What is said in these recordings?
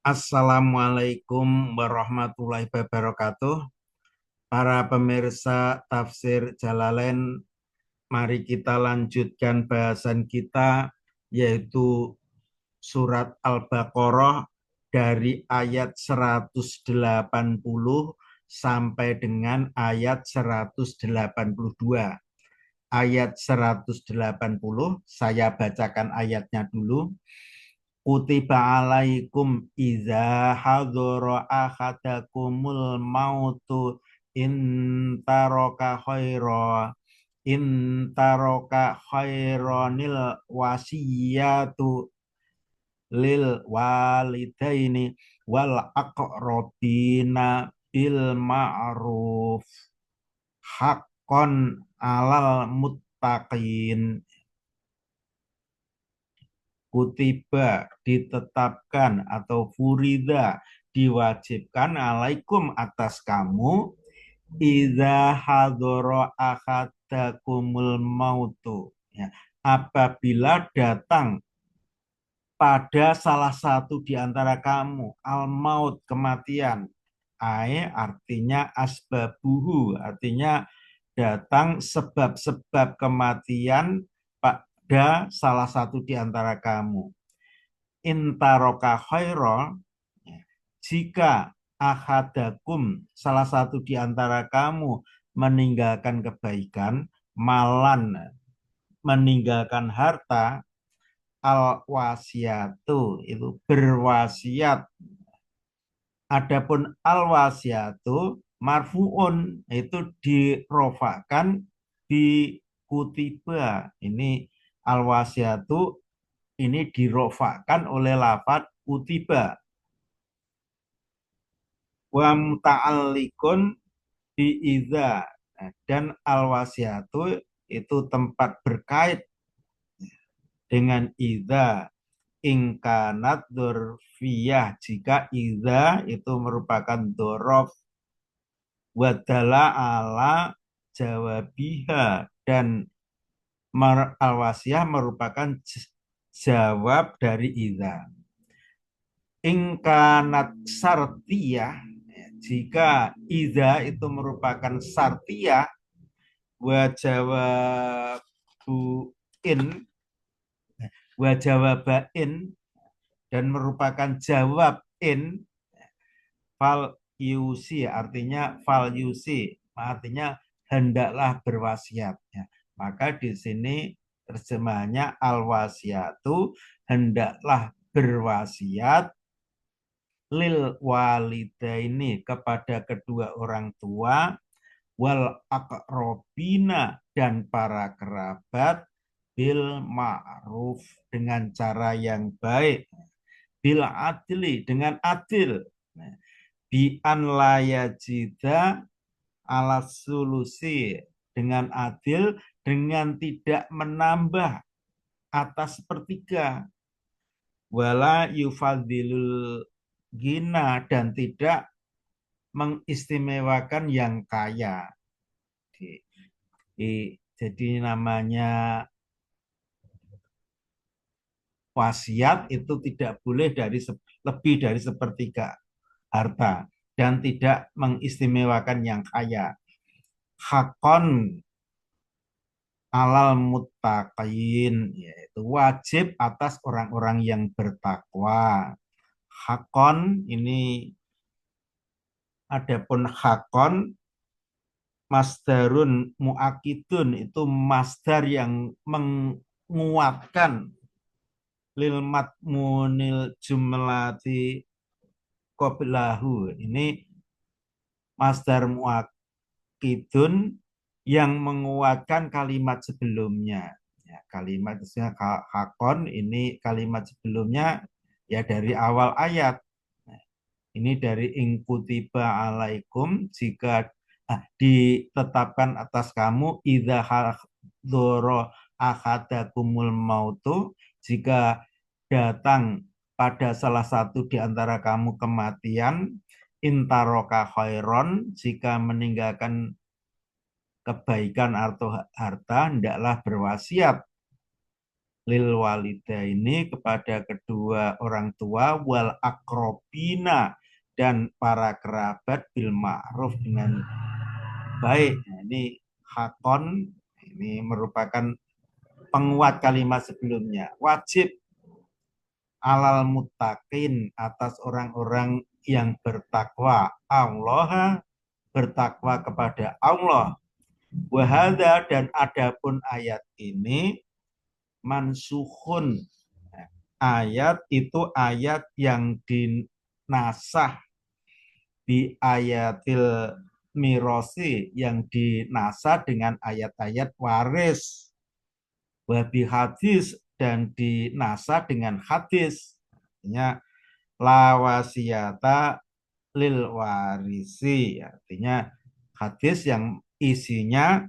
Assalamualaikum warahmatullahi wabarakatuh. Para pemirsa tafsir Jalalain, mari kita lanjutkan bahasan kita yaitu surat Al-Baqarah dari ayat 180 sampai dengan ayat 182. Ayat 180, saya bacakan ayatnya dulu. Kutiba alaikum iza hadoro ahadakumul mautu intaroka khaira intaroka khaironil wasiyatu lil walidaini wal aqrabina bil ma'ruf haqqan alal muttaqin. Kutiba ditetapkan atau furida diwajibkan alaikum atas kamu idza hadoro ahadakumul mautu, ya, apabila datang pada salah satu di antara kamu al maut, kematian. Artinya asbabuhu, artinya datang sebab-sebab kematian pada salah satu di antara kamu. Intaroka khaira, jika ahadakum salah satu di antara kamu meninggalkan kebaikan, malan meninggalkan harta, al wasiatu itu berwasiat. Adapun al wasiatu marfuun itu dirofakan di kutiba. Ini al wasiatu ini dirofakan oleh lafadz kutiba. Wa muta'alliqun bi idza. Dan al wasiatu itu tempat berkait dengan idza ingkanat dzurfiyah, jika idza itu merupakan dzorof, wadala ala jawabiha, dan al wasiyah merupakan jawab dari idza. Ingkanat sartiyah, jika idza itu merupakan sartiyah, wa jawabu in, wa jawabain, dan merupakan jawab in, fal yusi, artinya fal yusi, artinya hendaklah berwasiat, ya. Maka di sini terjemahannya al wasiatu, hendaklah berwasiat, lil walidaini, kepada kedua orang tua, wal aqrobina, dan para kerabat, bil ma'ruf, dengan cara yang baik, bil adli, dengan adil, bi an layajida ala sulusi, dengan adil, dengan tidak menambah atas sepertiga, wala yufadilul gina, dan tidak mengistimewakan yang kaya. Jadi namanya wasiat itu tidak boleh lebih dari sepertiga harta, dan tidak mengistimewakan yang kaya. Hakon alal muttaqin, yaitu wajib atas orang-orang yang bertakwa. Hakon ini, adapun hakon masdarun muakidun, itu masdar yang menguatkan lil matmunil jumlati qablahu. Ini masdar muakidun yang menguatkan kalimat sebelumnya. Ya, kalimat hakon ini kalimat sebelumnya ya dari awal ayat. Nah, ini dari ingkutiba alaikum, jika ditetapkan atas kamu, idza hadoro ahadakumul mautu, jika datang pada salah satu di antara kamu kematian, intaroka khairon, jika meninggalkan kebaikan atau harta, hendaklah berwasiat, lil walidaini kepada kedua orang tua wal akrobina dan para kerabat bil ma'ruf dengan baik. Nah, ini hakon ini merupakan penguat kalimat sebelumnya. Wajib alal muttaqin atas orang-orang yang bertakwa Allah, bertakwa kepada Allah. Wahada dan adapun ayat ini mansukhun. Ayat itu ayat yang dinasah di ayatil mirosi yang dinasah dengan ayat-ayat waris. Wabi hadis dan dinasah dengan hadis. Artinya la wasiyata lil warisi. Artinya hadis yang isinya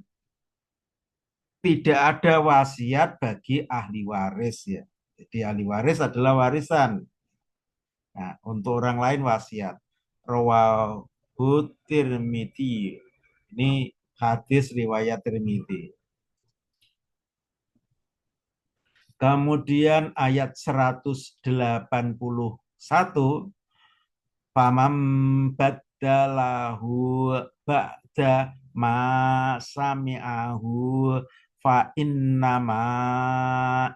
tidak ada wasiat bagi ahli waris ya. Jadi ahli waris adalah warisan. Nah, untuk orang lain wasiat. Rawahu Tirmidzi. Ini hadis riwayat Tirmidzi. Kemudian ayat 181 famam badalahu ba'da ma sami'ahu fa innama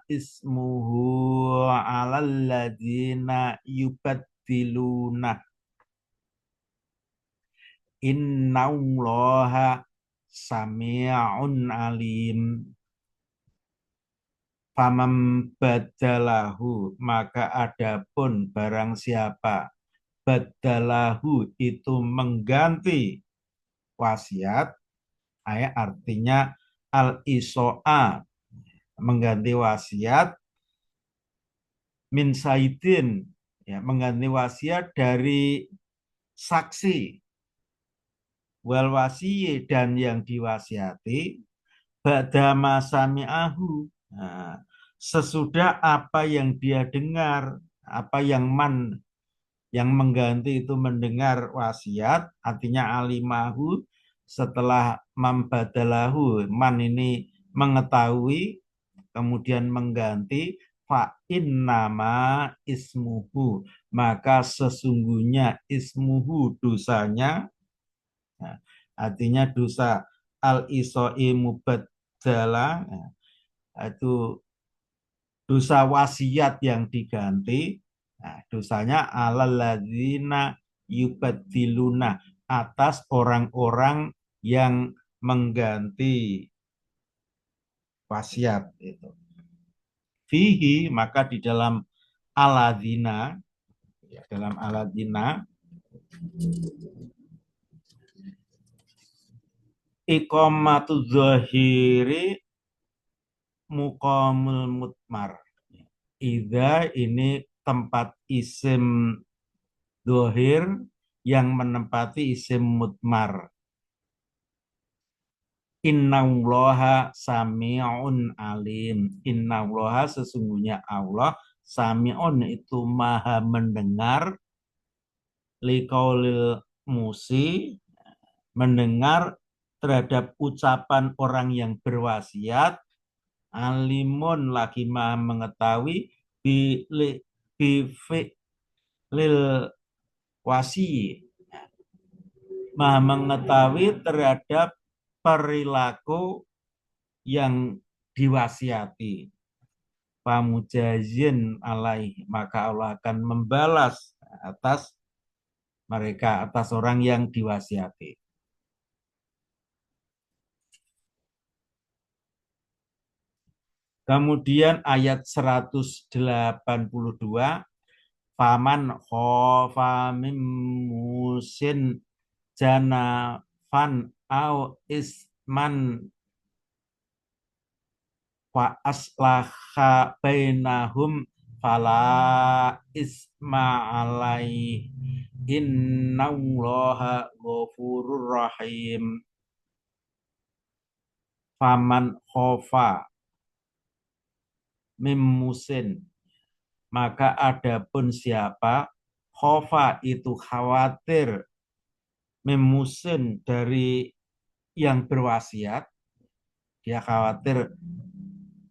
ismuhu alal ladzina yubaddiluna innallaha sami'un alim. Famam badalahu maka adapun barang siapa badalahu itu mengganti wasiat, artinya al-iso'a mengganti wasiat min saidin ya, mengganti wasiat dari saksi wal wasiyi dan yang diwasiati ba'da masami'ahu. Nah, sesudah apa yang dia dengar, apa yang yang mengganti itu mendengar wasiat, artinya alimahu setelah mambadalahu, man ini mengetahui, kemudian mengganti, fa innama ismuhu, maka sesungguhnya ismuhu dosanya, nah, artinya dosa al-isoi mubaddalah, nah, itu dosa wasiat yang diganti. Nah, dosanya alalladzina yubaddiluna atas orang-orang yang mengganti wasiat itu. Fihi maka di dalam aladzina ya, dalam aladzina iqamatu zahiri muqamul mutmar. Ida ini tempat isim dohir yang menempati isim mutmar. Innallaha sami'un alim. Innallaha sesungguhnya Allah sami'un itu maha mendengar liqaulil musi mendengar terhadap ucapan orang yang berwasiat alimun lagi maha mengetahui lil wasi maha mengetahui terhadap perilaku yang diwasiati. Pamujazin alaih maka Allah akan membalas atas mereka, atas orang yang diwasiati. Kemudian ayat 182 faman khofa mim musin janafan au isman fa aslaha bainahum fala isma alaih innallaha ghafurur rahim. Faman khofa mim musin maka adapun siapa khofa itu khawatir memusin dari yang berwasiat, dia khawatir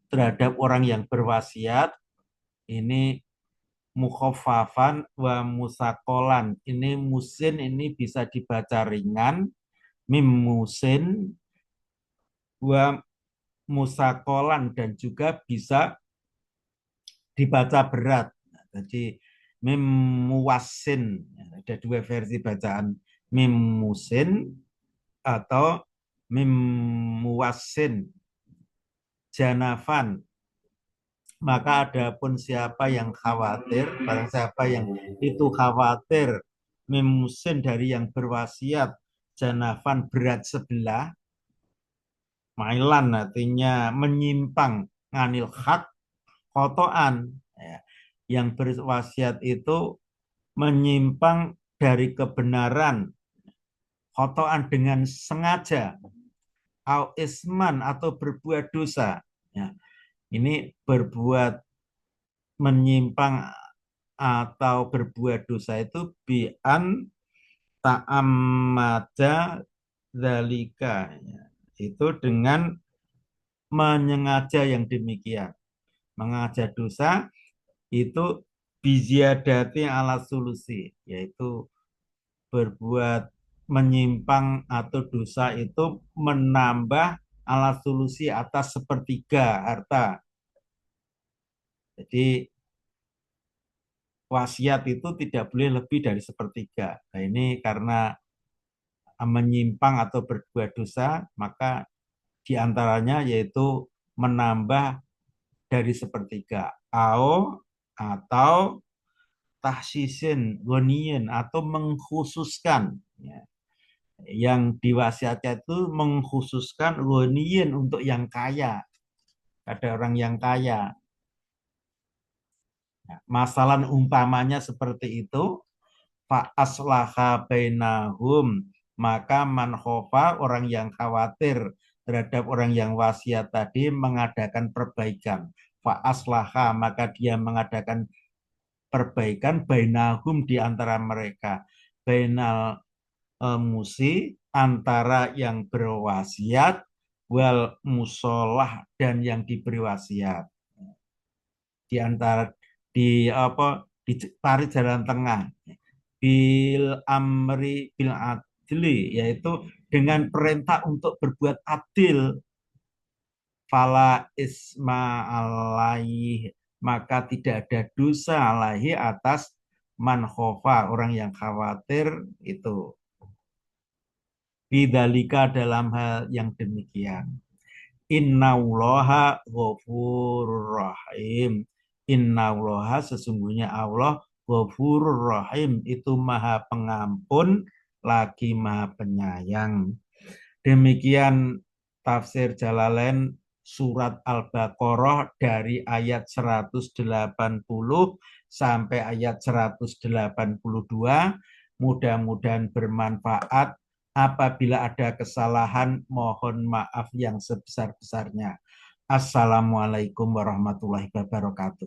terhadap orang yang berwasiat ini mukhaffafan wa musakolan. Ini musin ini bisa dibaca ringan, mim musin wa musakolan dan juga bisa dibaca berat. Jadi mim muwasin, ada dua versi bacaan, mim musin atau mim muwasin janafan. Maka adapun siapa yang khawatir, barang siapa yang itu khawatir memusin dari yang berwasiat janafan berat sebelah, mailan artinya menyimpang nganil hak kotoan. Ya. Yang berwasiat itu menyimpang dari kebenaran kotoan dengan sengaja, au isman atau berbuat dosa. Ya. Ini berbuat menyimpang atau berbuat dosa itu bi'an ta'ammada dzalika, itu dengan menyengaja yang demikian. Mengaja dosa itu biziadati ala sulusi, yaitu berbuat menyimpang atau dosa itu menambah ala sulusi atas sepertiga harta. Jadi wasiat itu tidak boleh lebih dari sepertiga. Nah, ini karena menyimpang atau berbuat dosa, maka diantaranya yaitu menambah dari sepertiga. Atau tahsisin goniin atau mengkhususkan. Ya. Yang diwasiatkan itu mengkhususkan goniin untuk yang kaya. Ada orang yang kaya. Masalah umpamanya seperti itu, fa aslaha bainahum, maka man khofa orang yang khawatir terhadap orang yang wasiat tadi mengadakan perbaikan. Fa aslaha maka dia mengadakan perbaikan bainahum di antara mereka. Bainal musi antara yang berwasiat wal musolah dan yang diberi wasiat. Di antara di apa di tarik jalan tengah bil adli, yaitu dengan perintah untuk berbuat adil, fala isma alaih, maka tidak ada dosa alaihi atas man khofa orang yang khawatir itu bidzalika dalam hal yang demikian. Innallaha ghafurur rahim. Innallaha sesungguhnya Allah ghafurur rahim itu maha pengampun lagi maha penyayang. Demikian tafsir Jalalain surat Al-Baqarah dari ayat 180 sampai ayat 182. Mudah-mudahan bermanfaat. Apabila ada kesalahan, mohon maaf yang sebesar-besarnya. Assalamualaikum warahmatullahi wabarakatuh.